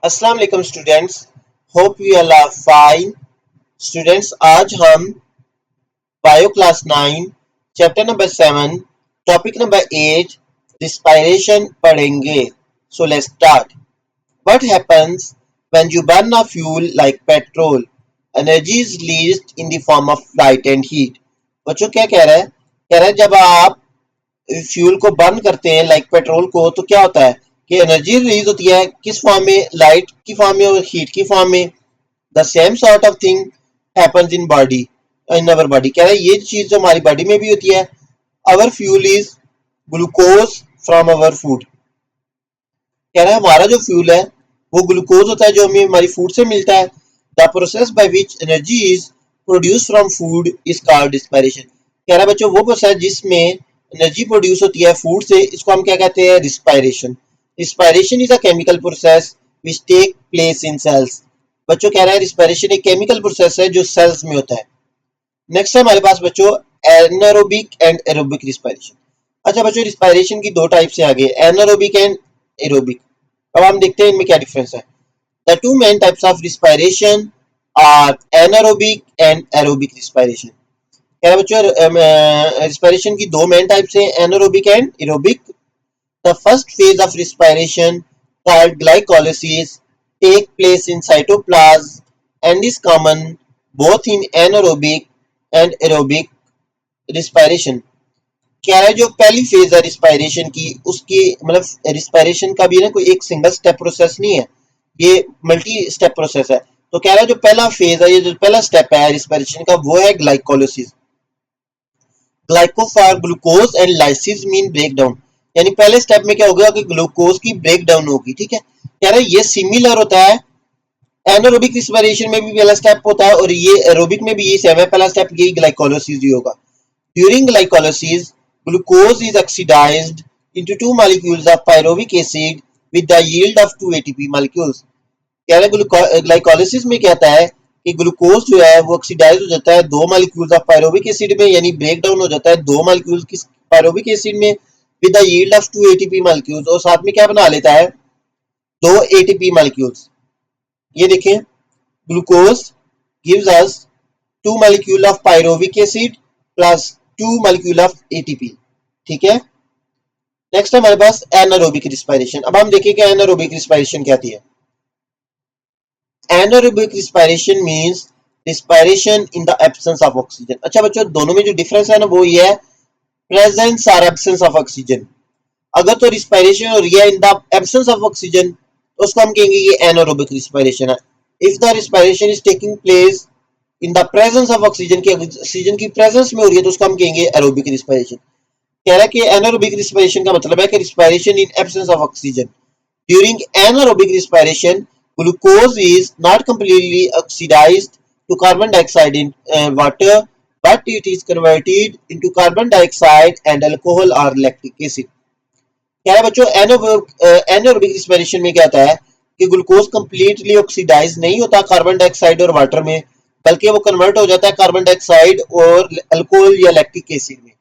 अस्सलाम वालेकुम students, hope you all are fine. Students, आज हम bio class 9 chapter number 7 topic number 8 respiration पढ़ेंगे। So let's start. What happens when you burn a fuel like petrol? Energy is released in the form of light and heat. बच्चों क्या कह रहा है? कह रहा है जब आप फ्यूल को बर्न करते हैं लाइक पेट्रोल को, तो क्या होता है कि एनर्जी रिलीज होती है किस फॉर्म में? लाइट की फॉर्म में और हीट की फॉर्म में। The same sort of thing happens in body, in our body. कह रहा है ये चीज जो हमारी बॉडी में भी होती है। Our fuel is glucose from our food. कह रहा है हमारा जो फ्यूल है वो ग्लूकोज होता है जो हमें हमारी फूड से मिलता है। The process by which energy is produce from food is called respiration. कह रहा है बच्चों वो प्रोसेस जिसमें एनर्जी प्रोड्यूस होती है फूड से, इसको हम क्या कहते हैं? Respiration. Respiration is a chemical process which take place in cells. बच्चों कह रहा है रिस्पायरेशन एक केमिकल प्रोसेस है जो सेल्स में होता है। नेक्स्ट है हमारे पास बच्चों एनारोबिक एंड एरोबिक रिस्पायरेशन। अच्छा बच्चों, रिस्पायरेशन की दो टाइप से आ गए, एनारोबिक एंड एरोबिक। अब हम देखते हैं इनमें क्या डिफरेंस है। The two main types of respiration are anaerobic and aerobic respiration. क्या है बच्चों, रिस्पायरेशन की दो मेन टाइप्स हैं, anaerobic and aerobic. The first phase of respiration called glycolysis take place in cytoplasm and is common both in anaerobic and aerobic respiration। क्या है जो पहली फेज है रिस्पायरेशन की, उसकी मतलब रिस्पायरेशन का भी ना कोई एक सिंगल स्टेप प्रोसेस नहीं है, ये मल्टी स्टेप प्रोसेस है। तो कह रहा है जो पहला फेज है, ये जो पहला स्टेप है रिस्पायरेशन का, वो है glycolysis. Glyco for glucose and lysis mean break down. यानी पहले स्टेप में क्या होगा कि ग्लूकोज की ब्रेक डाउन होगी। ठीक है, कह रहा है ये सिमिलर होता है एनारोबिक रिस्पायरेशन में भी पहला स्टेप होता है और ये एरोबिक में भी ये सेम है, पहला स्टेप यही ग्लाइकोलिसिस ही होगा। During glycolysis glucose is oxidised into two molecules of pyruvic acid with the yield of 2 ATP molecules। कह रहे हैं ग्लाइकोलिसिस में क्या होता है कि ग्लूकोज जो है वो ऑक्सीडाइज हो जाता है दो मॉलिक्यूल्स ऑफ पायरोविक एसिड में, यानी ब्रेक डाउन हो जाता है दो मॉलिक्यूल्स की पायरोविक एसिड में with the yield of 2 ATP molecules, और साथ में क्या बना लेता है? दो एटीपी मॉलिक्यूल्स। ये देखें, glucose gives us 2 molecule of pyruvic acid plus 2 molecule of ATP. ठीक है, नेक्स्ट हमारे पास एनारोबिक रिस्पायरेशन। अब हम देखें कि एनारोबिक रिस्पायरेशन क्या थी। Anaerobic respiration means respiration in the absence of oxygen. अच्छा बच्चों, दोनों में जो डिफरेंस है ना वो ये है प्रेजेंस और एब्सेंस ऑफ ऑक्सीजन। अगर तो रिस्पायरेशन हो रही है in the absence of oxygen तो उसको हम कहेंगे ये एनारोबिक रिस्पायरेशन है। If the respiration is taking place in the presence of oxygen, की ऑक्सीजन की प्रेजेंस में हो रही है तो उसको हम कहेंगे एरोबिक रिस्पायरेशन। कह रहा है कि एनारोबिक रिस्पायरेशन का मतलब है कि respiration in absence of oxygen. During anaerobic respiration, glucose is not completely oxidized to carbon dioxide in water, but it is converted into carbon dioxide and alcohol or lactic acid। क्या है बच्चों, anaerobic respiration में क्या होता है कि glucose completely oxidise नहीं होता कार्बन डाइऑक्साइड और वाटर में, बल्कि वो कन्वर्ट हो जाता है कार्बन डाइऑक्साइड और अल्कोहल या लैक्टिक एसिड में।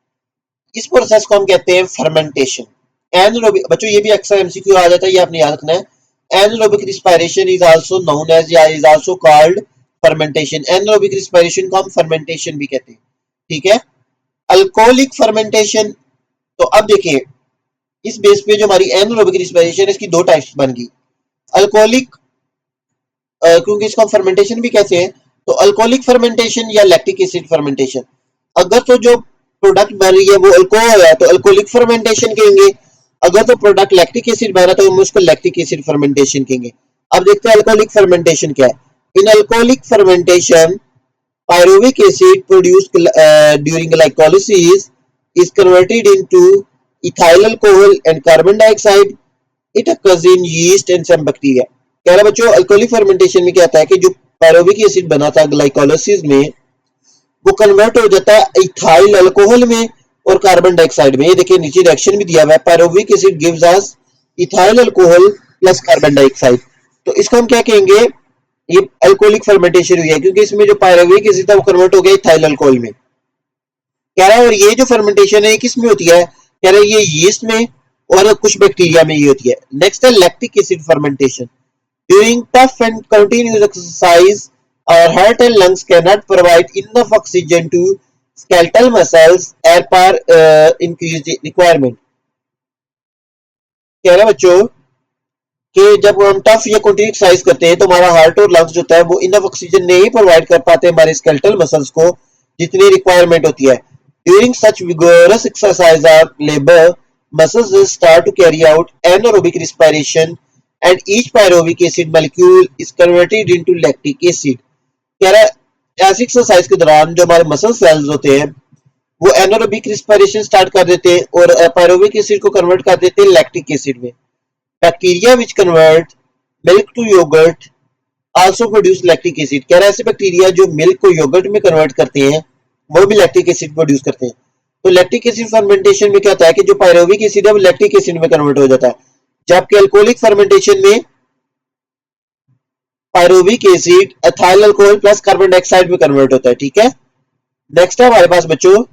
इस प्रोसेस को हम कहते हैं फर्मेंटेशन। एनारोबिक बच्चों ये भी अक्सर एमसीक्यू आ जाता है, ये आपने याद रखना है। Anaerobic respiration is also known as या is also called fermentation. Anaerobic respiration को हम फर्मेंटेशन भी कहते हैं। ठीक है, अल्कोहलिक फर्मेंटेशन। तो अब देखिए इस बेस पे जो हमारी एनारोबिक रिस्पायरेशन है इसकी दो टाइप्स बन गई। अल्कोहलिक, क्योंकि इसको हम फर्मेंटेशन भी कहते हैं, तो अल्कोहलिक फर्मेंटेशन या लैक्टिक एसिड फर्मेंटेशन। अगर तो जो प्रोडक्ट बन रही है वो अल्कोहल है तो अल्कोहलिक फर्मेंटेशन कहेंगे, अगर तो प्रोडक्ट लैक्टिक एसिड बन रहा है तो हम उसको लैक्टिक एसिड फर्मेंटेशन कहेंगे। अब देखते हैं अल्कोहलिक फर्मेंटेशन क्या है। In alcoholic fermentation pyruvic acid produced during glycolysis is converted into ethyl alcohol and carbon dioxide। It occurs in yeast and some bacteria। कह रहा बच्चों अल्कोहलिक फर्मेंटेशन में क्या होता है कि जो पायरुविक एसिड बना था ग्लाइकोलिसिस में वो कन्वर्ट हो जाता है इथाइल अल्कोहल में और कार्बन डाइऑक्साइड में। ये देखिए नीचे रिएक्शन भी दिया हुआ है, pyruvic acid gives us ethyl alcohol plus carbon dioxide. तो इसको हम क्या कहेंगे? ये अल्कोहलिक फर्मेंटेशन हुई है क्योंकि इसमें जो पायरुविक एसिड था वो कन्वर्ट हो गया इथाइल अल्कोहल में। कह रहा है और ये जो फर्मेंटेशन है किस में होती है? कह रहा है ये यीस्ट में और कुछ बैक्टीरिया में ये होती है। नेक्स्ट है lactic acid fermentation. During tough and continuous exercise, our heart and lungs cannot provide enough oxygen to skeletal muscles as per increased requirement. कह रहे हैं बच्चों कि जब हम टफ या कंटिन्यू एक्सरसाइज करते हैं तो हमारा हार्ट और लंग्स जो होता है वो इनफ ऑक्सीजन नहीं प्रोवाइड कर पाते हमारे स्केलेटल मसल्स को जितनी रिक्वायरमेंट होती है. ड्यूरिंग सच विगोरस एक्सरसाइज और labour muscles will start to carry out anaerobic respiration and each pyruvic acid molecule is converted into lactic acid. कह रहा है ऐसी एक्सरसाइज के दौरान जो हमारे मसल सेल्स होते हैं वो एनारोबिक रिस्पिरेशन स्टार्ट कर देते हैं और पायरुविक एसिड को कन्वर्ट कर देते हैं लैक्टिक एसिड में. Bacteria which convert milk to yoghurt also produce lactic acid. कह रहा है ऐसे बैक्टीरिया जो मिल्क को योगर्ट में कन्वर्ट करते हैं वो भी लैक्टिक एसिड प्रोड्यूस करते हैं. तो लैक्टिक एसिड फर्मेंटेशन में क्या होता है कि जो पायरुविक एसिड है वो लैक्टिक एसिड में कन्वर्ट हो जाता है, जबकि अल्कोहलिक फर्मेंटेशन में pyruvic acid ethyl alcohol plus carbon dioxide में कन्वर्ट होता है. ठीक है. नेक्स्ट है हमारे पास बच्चों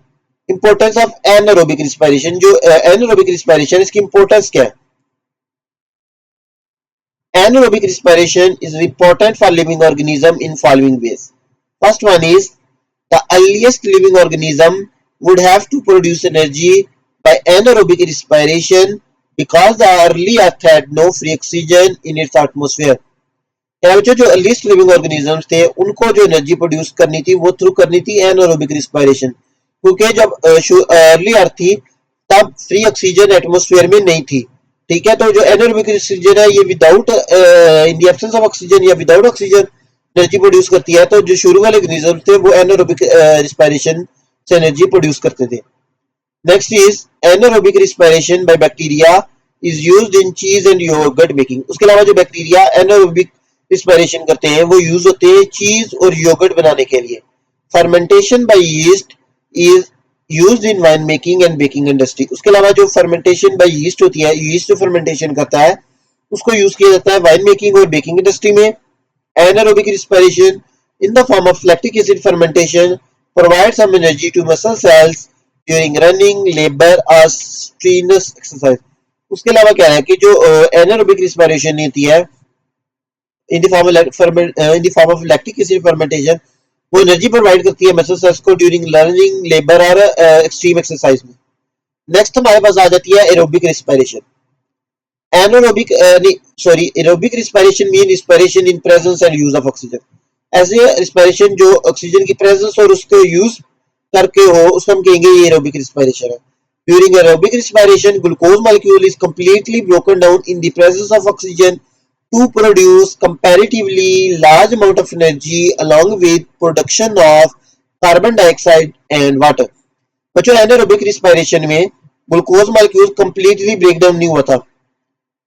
इंपोर्टेंस ऑफ एनारोबिक रिस्पिरेशन. जो एनारोबिक रिस्पिरेशन इसकी इंपोर्टेंस क्या है? Anaerobic respiration is important for living organism in following ways. First one is the earliest living organism would have to produce energy by anaerobic respiration because the early earth had no free oxygen in its atmosphere. क्या बच्चों जो earliest living organisms थे उनको जो energy produce करनी थी वो through करनी थी एनारोबिक रिस्पिरेशन, क्योंकि जब अर्ली अर्थ थी तब फ्री ऑक्सीजन एटमॉस्फेयर में नहीं थी. ठीक है. तो जो एनारोबिक ऑक्सीजन है ये without in the absence of oxygen या विदाउट ऑक्सीजन एनर्जी प्रोड्यूस करती है. तो जो शुरू वाले ऑर्गेनिज्म थे वो एनारोबिक रिस्पिरेशन से एनर्जी प्रोड्यूस करते थे. Next is anaerobic respiration by bacteria is used इन चीज एंड योगर्ट मेकिंग. उसके अलावा जो बैक्टीरिया एनारोबिक रिस्पिरेशन करते हैं वो यूज होते हैं चीज और योगर्ट बनाने के लिए. Fermentation by yeast is used in wine making and baking industry. उसके अलावा जो फर्मेंटेशन बाय यीस्ट होती है, यीस्ट जो फर्मेंटेशन करता है उसको यूज किया जाता है वाइन मेकिंग और बेकिंग इंडस्ट्री में. Anaerobic respiration in the form of lactic acid fermentation provide some energy to muscle cells during running, labour और स्ट्रीनस एक्सरसाइज. उसके अलावा क्या है कि जो एनारोबिक रिस्पिरेशन होती है in the form of lactic acid fermentation वो एनर्जी प्रोवाइड करती है मसल सेल्स को ड्यूरिंग लर्निंग, लेबर और एक्सट्रीम एक्सरसाइज में. नेक्स्ट हमारे पास आ जाती है aerobic respiration. Anaerobic sorry aerobic respiration mean respiration in presence and use of oxygen. ऐसे रिस्पिरेशन जो ऑक्सीजन की प्रेजेंस और उसको यूज करके हो उसको हम कहेंगे ये एरोबिक रिस्पिरेशन है. During aerobic respiration glucose molecule is completely broken down in the presence of oxygen to produce comparatively large amount of energy along with production of carbon dioxide and water. बच्चों anaerobic respiration में glucose molecule completely break down नहीं हुआ था,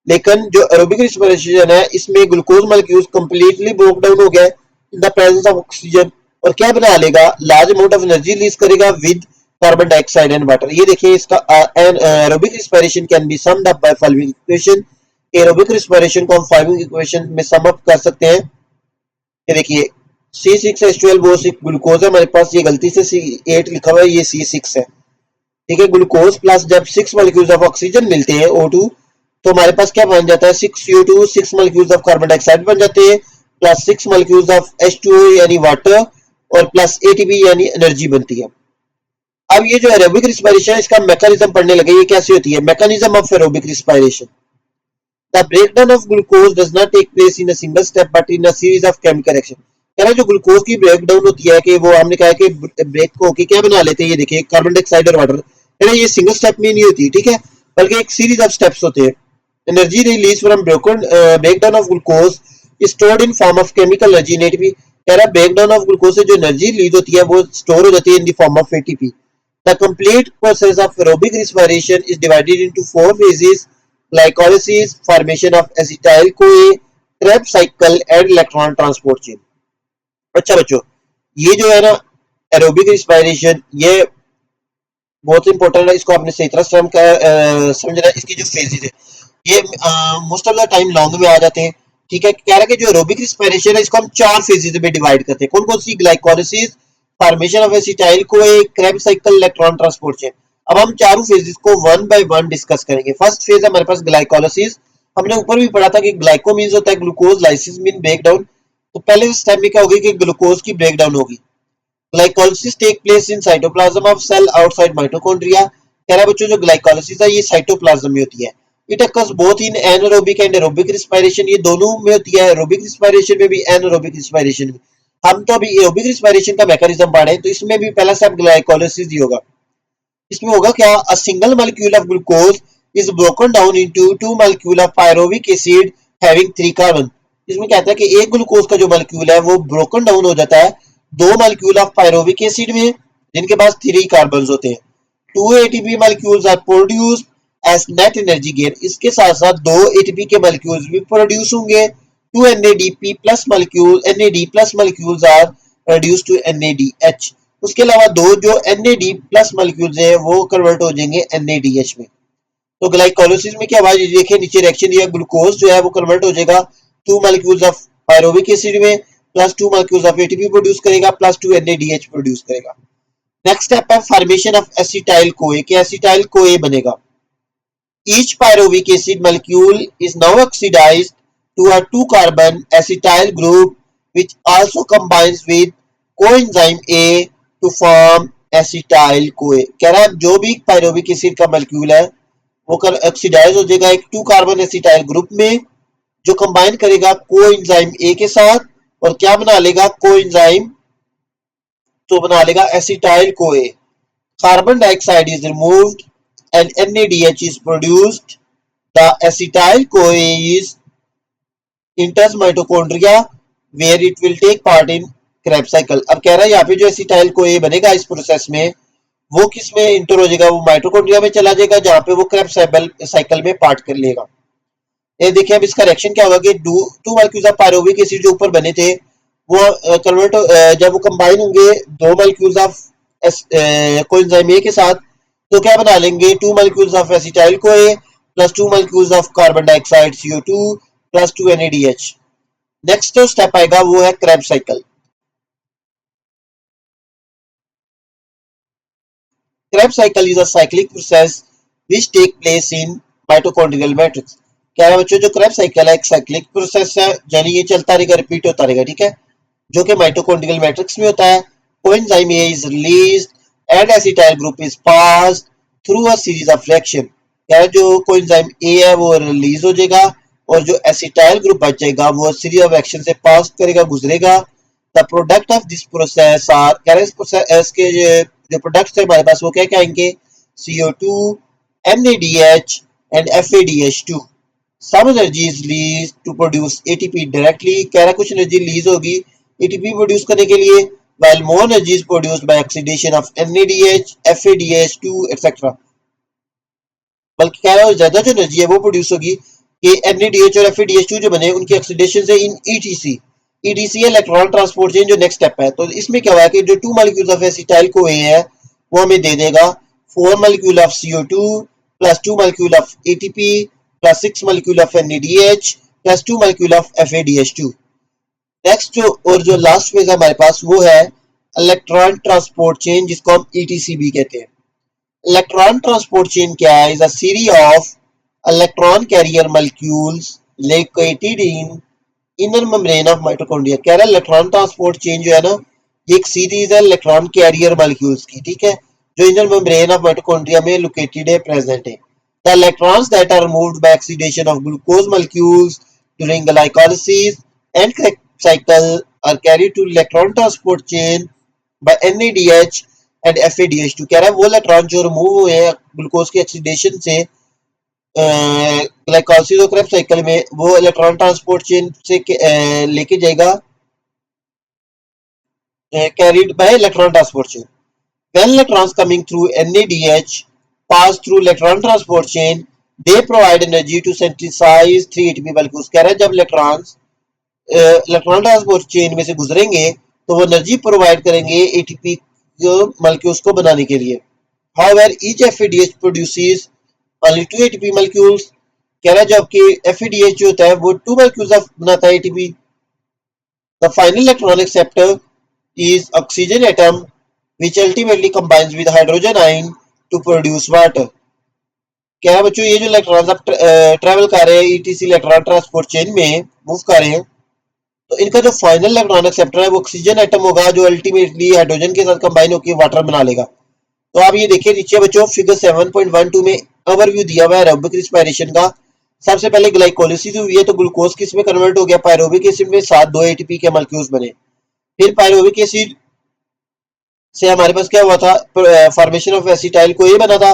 लेकिन जो aerobic respiration है इसमें glucose molecule completely break down हो गया in the presence of oxygen और क्या बना लेगा large amount of energy release करेगा with carbon dioxide and water. ये देखिए इसका aerobic respiration can be summed up by following equation. Aerobic respiration को हम फॉलोइंग इक्वेशन में सम अप कर सकते हैं. ये देखिए C6H12 वो ग्लूकोज है हमारे पास, ये गलती से C8 लिखा हुआ है, ये C6 है. ठीक है. ग्लूकोज प्लस जब 6 मॉलिक्यूल्स ऑफ ऑक्सीजन मिलते हैं O2 तो हमारे पास क्या बन जाता है 6CO2, 6 molecules of carbon dioxide बन जाते हैं प्लस 6 मॉलिक्यूल्स ऑफ H2O यानी वाटर और प्लस ATP यानी एनर्जी बनती है. अब ये जो एरोबिक रिस्पिरेशन है इसका मैकेनिज्म पढ़ने लगे. ये कैसे होती है? Mechanism of aerobic respiration. The breakdown of glucose does not take place in a single step but in a series of chemical reaction. कह रहा है जो ग्लूकोज की ब्रेकडाउन होती है कि वो हमने कहा कि ब्रेक को होके क्या बना लेते हैं, ये देखिए कार्बन डाइऑक्साइड और वाटर. कह रहा है ये सिंगल स्टेप में नहीं होती. ठीक है. बल्कि एक सीरीज ऑफ स्टेप्स होते हैं. Energy release from breakdown of glucose is stored in form of chemical energy in ATP. कह रहा है ब्रेकडाउन ऑफ ग्लूकोज से जो एनर्जी रिलीज होती है वो स्टोर हो जाती है इन the form of ATP. The complete process of aerobic respiration is divided into 4 phases: glycolysis, formation of acetyl-CoA, Krebs cycle and electron transport chain. अच्छा बच्चों ये जो है ना एरोबिक रिस्पिरेशन ये बहुत इंपॉर्टेंट है, इसको आपने सही तरह समझना है. इसकी जो फेजेस है ये most of the time long में आ जाते हैं. ठीक है. कह रहा है कि जो एरोबिक रिस्पिरेशन है इसको हम 4 फेजेस में डिवाइड करते हैं. कौन कौन सी? Glycolysis, formation of acetyl, Krebs cycle, electron transport chain. अब हम चारों फेजेस को वन बाय वन डिस्कस करेंगे. फर्स्ट फेज हमारे पास ग्लाइकोलिसिस. हमने ऊपर भी पढ़ा था कि ग्लाइको मीन्स होता है glucose, lysis mean break down. तो पहले स्टेप में क्या होगी कि ग्लूकोज की ब्रेक डाउन होगी। Glycolysis take place in cytoplasm of cell outside mitochondria. कह रहा है बच्चों जो ग्लाइकोलिसिस है ये साइटोप्लाज्म में होती है। It occurs both in anaerobic and aerobic respiration, ये दोनों में होती है, एरोबिक रिस्पायरेशन में भी एनारोबिक रिस्पायरेशन में। हम तो अभी एरोबिक रिस्पायरेशन का मैकेनिज्म पढ़े, तो इसमें भी पहला स्टेप ग्लाइकोलिसिस ही होगा। इसमें होगा क्या, a single molecule of glucose is broken down into two molecule of pyruvic acid having 3 carbon. इसमें कहता है कि एक ग्लूकोज का जो मॉलिक्यूल है वो ब्रोकन डाउन हो जाता है दो मॉलिक्यूल ऑफ पायरोविक एसिड में जिनके पास 3 कार्बन होते हैं। 2 ATP molecules are produced as net energy gain. इसके साथ साथ 2 एटीपी के मॉलिक्यूल्स भी प्रोड्यूस होंगे। 2 NADP plus molecule NAD plus molecules are reduce to NADH। उसके अलावा दो जो NAD प्लस मॉलिक्यूल्स हैं वो कन्वर्ट हो जाएंगे NADH में। तो ग्लाइकोलिसिस में क्या हुआ, देखिए नीचे रिएक्शन दिया, ग्लूकोज जो है वो कन्वर्ट हो जाएगा 2 मॉलिक्यूल्स ऑफ पायरोविक एसिड में plus 2 molecules of ATP produce करेगा प्लस 2 NADH प्रोड्यूस करेगा। नेक्स्ट स्टेप है फॉर्मेशन ऑफ एसिटाइल कोए, कि एसिटाइल कोए बनेगा। Each pyruvic acid molecule is now oxidized to a 2 carbon acetyl group which also combines with coenzyme A to form acetyl CoA। कह रहा है जो भी pyruvic acid का molecule है वो ऑक्सीडाइज हो जाएगा एक 2 कार्बन एसिटाइल ग्रुप में जो कंबाइन करेगा कोएंजाइम ए के साथ और क्या बना लेगा, कोएंजाइम तो बना लेगा acetyl CoA. Carbon dioxide is removed and NADH is produced. The acetyl CoA is enters mitochondria where it will take part in Krebs cycle। अब कह रहा है यहाँ पे जो एसिटाइल CoA बनेगा इस प्रोसेस में वो किस में इंटर हो जाएगा, वो माइटोकॉन्ड्रिया में चला जाएगा जहाँ पे वो क्रेब्स साइकिल में पार्ट कर लेगा। ये देखिए अब इसका रिएक्शन क्या होगा कि two molecules of pyruvic acid जो ऊपर बने थे वो कन्वर्ट जब वो कंबाइन होंगे दो मॉलिक्यूल्स ऑफ कोएंजाइम ए के साथ तो क्या बना लेंगे, 2 molecules of acetyl CoA plus 2 molecules of carbon dioxide CO2 plus 2 NADH। Next जो स्टेप आएगा वो है Krebs cycle. Krebs cycle is a cyclic process which take place in mitochondrial matrix। क्या है बच्चों, जो क्रेब्स साइकिल है एक साइक्लिक प्रोसेस है, यानी ये चलता रहेगा, रिपीट होता रहेगा, ठीक है, जो कि माइटोकॉन्ड्रियल मैट्रिक्स में होता है। Coenzyme A is released and acetyl group is passed through a series of reaction. क्या है, जो कोएंजाइम ए है वो रिलीज हो जाएगा और जो एसिटाइल ग्रुप बचेगा वो सीरीज ऑफ रिएक्शन से पास करेगा, गुजरेगा। The product of this process are, कह रहे हैं इस प्रोसेस के जो प्रोडक्ट्स है हमारे पास वो क्या क्या आएंगे, CO2 NADH and FADH2। Some energy is released to produce ATP directly। कह रहा कुछ एनर्जी रिलीज होगी ATP प्रोड्यूस करने के लिए, while more energy is produced by oxidation of NADH FADH2 etc। बल्कि कह रहा है ज्यादा जो एनर्जी है वो प्रोड्यूस होगी कि NADH और FADH2 जो बने उनकी ऑक्सीडेशन से इन ETC इलेक्ट्रॉन ट्रांसपोर्ट चेन जो नेक्स्ट स्टेप है। तो इसमें क्या हुआ कि जो 2 मॉलिक्यूल्स ऑफ एसिटाइल कोए है वो हमें दे देगा 4 molecule of CO2 plus 2 molecule of ATP plus 6 molecule of NADH plus 2 molecule of FADH2। Next जो और जो लास्ट फेज है हमारे पास वो है इलेक्ट्रॉन ट्रांसपोर्ट चेन जिसको हम ETC भी कहते हैं। इलेक्ट्रॉन ट्रांसपोर्ट चेन क्या है, is a series of electron carrier molecules located in inner membrane of mitochondria. कह रहा है इलेक्ट्रॉन ट्रांसपोर्ट चेन जो है ना ये एक सीरीज है इलेक्ट्रॉन कैरियर मॉलिक्यूल्स की, ठीक है, जो इनर मेम्ब्रेन ऑफ माइटोकॉन्ड्रिया में लोकेटेड है, प्रेजेंट है। The electrons that are removed by oxidation of glucose molecules during glycolysis and Krebs cycle are carried to electron transport chain by NADH and FADH2। कह रहा है वो electron जो remove हुए हैं ग्लूकोज के ऑक्सीडेशन से ग्लाइकोलिसिस और क्रेब्स साइकिल में वो इलेक्ट्रॉन ट्रांसपोर्ट चेन से लेके जाएगा carried by electron transport chain। When electrons coming through NADH pass through electron transport chain, they provide energy to synthesize 3 ATP molecules। कह रहा है जब इलेक्ट्रॉन्स इलेक्ट्रॉन ट्रांसपोर्ट चेन में से गुजरेंगे तो वो एनर्जी प्रोवाइड करेंगे ATP मॉलिक्यूल्स को बनाने के लिए। However, each FADH produces only 2 ATP molecules। कह रहा है जबकि FADH जो होता है वो 2 molecules of बनाता है ATP। The final electron acceptor is oxygen atom which ultimately combines with hydrogen ion to produce water। क्या है बच्चों, ये जो इलेक्ट्रॉन्स आप ट्रेवल कर रहे हैं ईटीसी इलेक्ट्रॉन ट्रांसपोर्ट चेन में मूव कर रहे हैं, तो इनका जो फाइनल इलेक्ट्रॉन एक्सेप्टर है वो ऑक्सीजन एटम होगा, जो अल्टीमेटली हाइड्रोजन के साथ कंबाइन होकर वाटर बना लेगा। तो आप ये देखिए नीचे बच्चों फिगर 7.12 में ओवरव्यू दिया हुआ है एरोबिक रिस्पायरेशन का। सबसे पहले ग्लाइकोलिसिस हुई है तो ग्लूकोज किस में कन्वर्ट हो गया, पायरोबिक एसिड में, साथ 2 एटीपी के मॉलिक्यूल्स बने। फिर पायरोबिक एसिड से हमारे पास क्या हुआ था, फॉर्मेशन ऑफ एसिटाइल को ये बना था।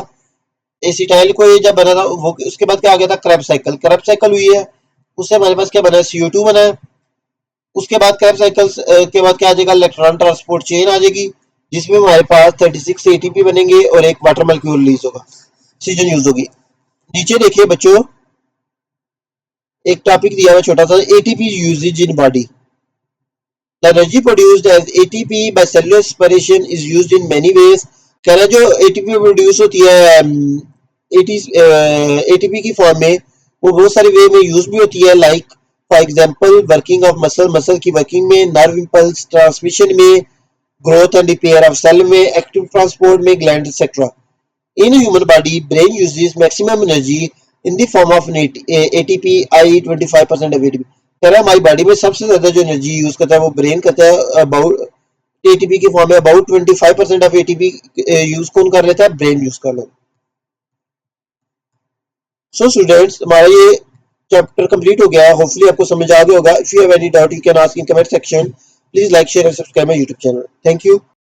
एसिटाइल को ये जब बना था वो उसके बाद क्या आ गया था, क्रेब्स साइकिल। क्रेब्स साइकिल हुई है, उससे हमारे पास क्या बना है, CO2 बना है। उसके बाद क्रेब्स साइकिल के बाद क्या आ जाएगा, इलेक्ट्रॉन ट्रांसपोर्ट चेन आ जाएगी, जिसमें हमारे पास 36 एटीपी बनेंगे और एक वाटर मॉलिक्यूल रिलीज होगा, ऑक्सीजन यूज होगी। नीचे देखिए बच्चों एक टॉपिक दिया हुआ छोटा सा, ATP uses in body. The energy produced as ATP by cellular respiration is used in many ways। कह रहा है जो ATP प्रोड्यूस होती है ATP की फॉर्म में, वो बहुत सारे वे में यूज भी होती है, like for example working of muscle, muscle की वर्किंग में, नर्व इम्पल्स ट्रांसमिशन में, growth and repair of cell में, एक्टिव ट्रांसपोर्ट में, gland etcetera. In human body, brain uses maximum energy in the form of ATP, i.e. 25% of ATP। कह रहा है हमारी body में सबसे ज्यादा जो एनर्जी यूज करता है वो ब्रेन करता है, अबाउट एटीपी की फॉर्म में अबाउट 25% ऑफ एटीपी यूज कौन कर लेता है, ब्रेन यूज कर लेता है। सो स्टूडेंट्स हमारा ये चैप्टर कंप्लीट हो गया है, होपफुली आपको समझ आ गया होगा। If you have any doubt you can ask in comment section. Please like share and subscribe my YouTube channel. Thank you.